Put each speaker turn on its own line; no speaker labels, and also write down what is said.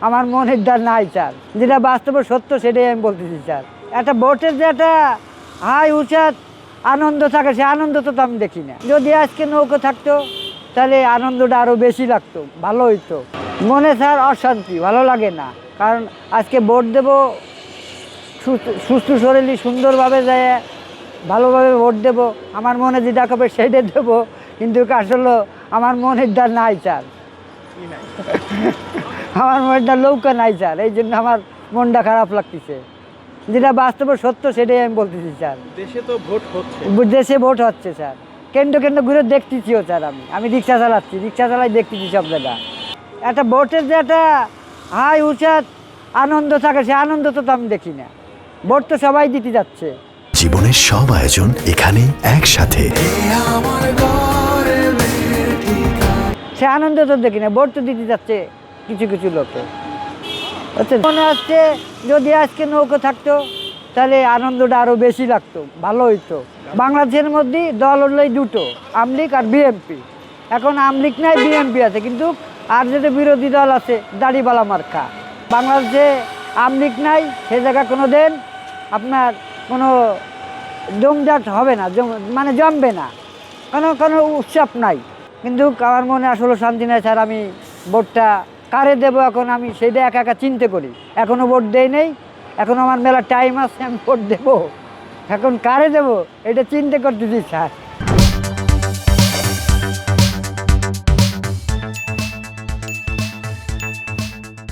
আমার মনের দ্বার নাই স্যার, যেটা বাস্তবে সত্য সেটাই আমি বলতেছি স্যার। একটা ভোটের যে একটা হাই উচাত আনন্দ থাকে, সে আনন্দ তো আমি দেখি না। যদি আজকে নৌকো থাকতো তাহলে আনন্দটা আরও বেশি লাগতো, ভালো হইতো। মনে স্যার অশান্তি, ভালো লাগে না। কারণ আজকে ভোট দেবো সুস্থ শরীরে সুন্দরভাবে যায়, ভালোভাবে ভোট দেবো, আমার মনে যেটা হবে সেইটাই দেবো, কিন্তু আসলে আমার মনের দ্বার নাই স্যার। আমার মনটা নৌকা নাই স্যার, এই জন্য আমার মনটা খারাপ লাগতেছে। যেটা বাস্তবে সত্য সেটাই আমি বলতেছি স্যার।
দেশে তো ভোট হচ্ছে,
দেশে ভোট হচ্ছে স্যার, কেন্দ্র কেন্দ্র ঘুরে দেখতেছিও স্যার। আমি রিক্সা চালাচ্ছি, রিক্সা চালাই দেখতেছি সব জায়গা। একটা ভোটের যে একটা হাই উচাত আনন্দ থাকে, সে আনন্দ তো আমি দেখি না। ভোট তো সবাই দিতে যাচ্ছে।
জীবনের সব আয়োজন এখানে একসাথে।
সে আনন্দ তো দেখি না, ভোট তো দিতে যাচ্ছে কিছু কিছু লোকে। মনে হচ্ছে যদি আজকে নৌকো থাকতো তাহলে আনন্দটা আরও বেশি লাগতো, ভালো হইতো। বাংলাদেশের মধ্যে দল হলো দুটো, আমলিগ আর বিএনপি। এখন আমলিগ নাই, বিএনপি আছে, কিন্তু আর যেটা বিরোধী দল আছে দাড়িপাল্লা মার্কা। বাংলাদেশে আমলিগ নাই, সে জায়গায় কোনো দিন আপনার কোনো জমজাট হবে না, মানে জমবে না, কোনো উৎসব নাই। কিন্তু আমার মনে আসলে শান্তি নাই স্যার। আমি ভোটটা কারে দেবো এখন আমি সেইটা একা একা চিন্তা করি। এখনও ভোট দেই নেই, এখন আমার মেলা টাইম আছে, আমি ভোট দেবো। এখন কারে দেবো এটা চিন্তা করতেছি স্যার।